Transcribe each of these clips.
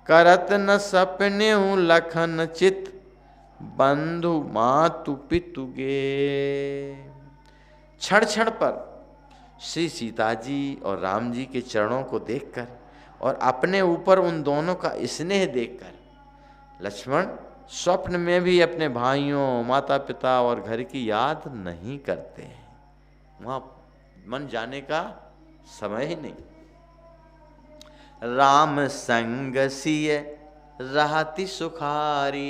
करत न सपने लखन चित, बंधु मातु पितु गे। क्षण क्षण पर श्री सीता जी और राम जी के चरणों को देखकर और अपने ऊपर उन दोनों का स्नेह देखकर लक्ष्मण स्वप्न में भी अपने भाइयों, माता पिता और घर की याद नहीं करते हैं। वहाँ मन जाने का समय ही नहीं। राम संग सिय रहति सुखारी,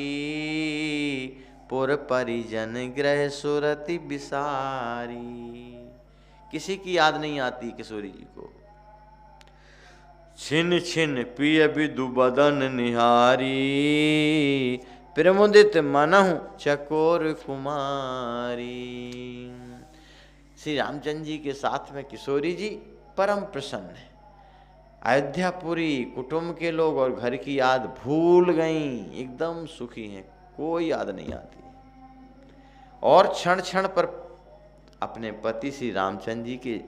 पुर परिजन गृह सुरति बिसारी। किसी की याद नहीं आती किशोरी जी को। छिन छिन पिय विदु बदन निहारी, प्रमुदित मनहु चकोर कुमारी। श्री रामचंद्र जी के साथ में किशोरी जी परम प्रसन्न है। अयोध्यापुरी कुटुंब के लोग और घर की याद भूल गईं, एकदम सुखी हैं, कोई याद नहीं आती। और क्षण क्षण पर अपने पति श्री रामचंद्र जी के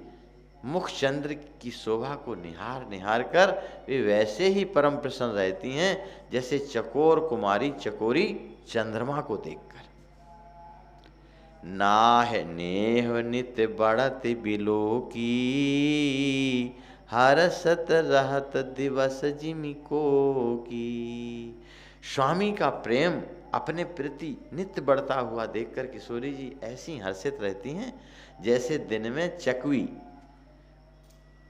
मुख चंद्र की शोभा को निहार निहार कर वे वैसे ही परम प्रसन्न रहती हैं जैसे चकोर कुमारी चकोरी चंद्रमा को देखकर। नाह नेह नित बढ़त बिलो की, हरसत रहत दिवस जिमि को की। स्वामी का प्रेम अपने प्रति नित्य बढ़ता हुआ देखकर किशोरी जी ऐसी हर्षित रहती हैं जैसे दिन में चकवी।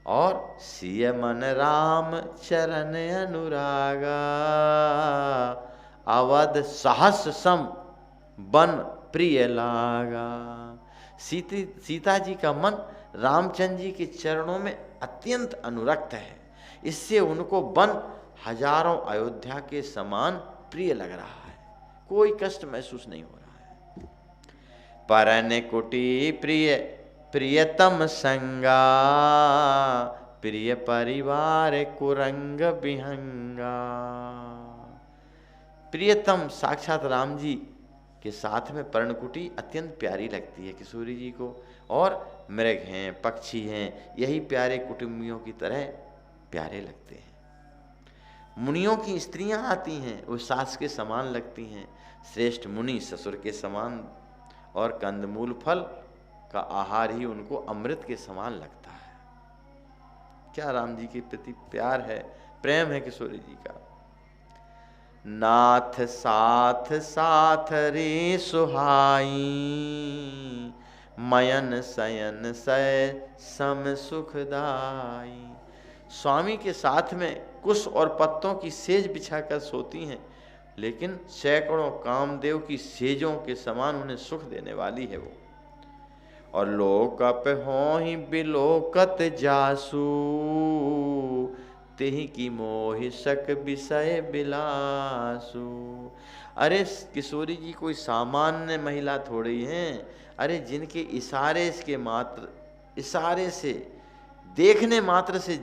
और सिय मन राम चरण अनुरागा, अवध सहस सम बन प्रिय लागा। सीता जी का मन रामचंद्र जी के चरणों में अत्यंत अनुरक्त है, इससे उनको वन हजारों अयोध्या के समान प्रिय लग रहा है, कोई कष्ट महसूस नहीं हो रहा है। परन कुटी प्रिय प्रियतम संगा, प्रिय परिवार कुरंग विहंगा। प्रियतम साक्षात राम जी के साथ में पर्णकुटी अत्यंत प्यारी लगती है किशोरी जी को। और मृग हैं, पक्षी हैं, यही प्यारे कुटुंबियों की तरह प्यारे लगते हैं। मुनियों की स्त्रियां आती हैं, वो सास के समान लगती हैं। श्रेष्ठ मुनि ससुर के समान, और कंदमूल फल का आहार ही उनको अमृत के समान लगता है। क्या राम जी के प्रति प्यार है, प्रेम है किशोरी जी का। नाथ साथ साथ रे सुहाई, मयन शयन सय सम सुखदाई। स्वामी के साथ में कुश और पत्तों की सेज बिछाकर सोती हैं, लेकिन सैकड़ों कामदेव की सेजों के समान उन्हें सुख देने वाली है वो। और लोकप होहि बिलोकत जासु, तेहि की मोहि सक विषय बिलासु। अरे किशोरी जी कोई सामान्य महिला थोड़ी हैं। अरे जिनके इशारे से देखने मात्र से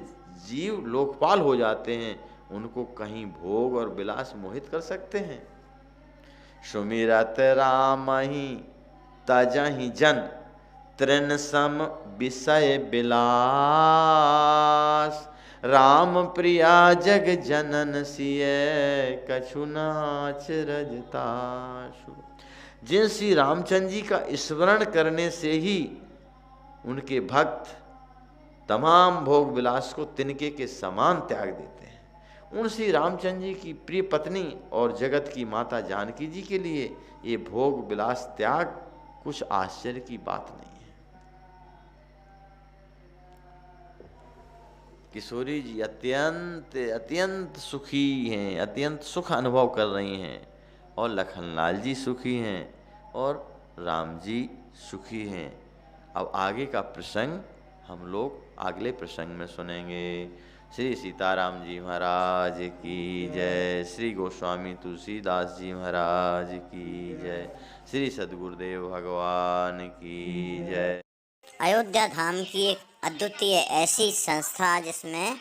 जीव लोकपाल हो जाते हैं, उनको कहीं भोग और विलास मोहित कर सकते हैं। सुमिरत राम ही तजहि जन, तृण सम विषय बिलास। राम प्रिया जग जनन सिय, कछु नाच रजताशु। जिन श्री रामचंद्र जी का स्मरण करने से ही उनके भक्त तमाम भोग विलास को तिनके के समान त्याग देते हैं। उन श्री रामचंद्र जी की प्रिय पत्नी और जगत की माता जानकी जी के लिए ये भोग विलास त्याग कुछ आश्चर्य की बात नहीं है। किशोरी जी अत्यंत अत्यंत सुखी हैं, अत्यंत सुख अनुभव कर रही हैं। और लखनलाल जी सुखी हैं और राम जी सुखी हैं। अब आगे का प्रसंग हम लोग अगले प्रसंग में सुनेंगे। श्री सीताराम जी महाराज की जय। श्री गोस्वामी तुलसीदास जी महाराज की जय। श्री सद्गुरुदेव भगवान की जय। अयोध्या धाम की एक अद्वितीय ऐसी संस्था जिसमें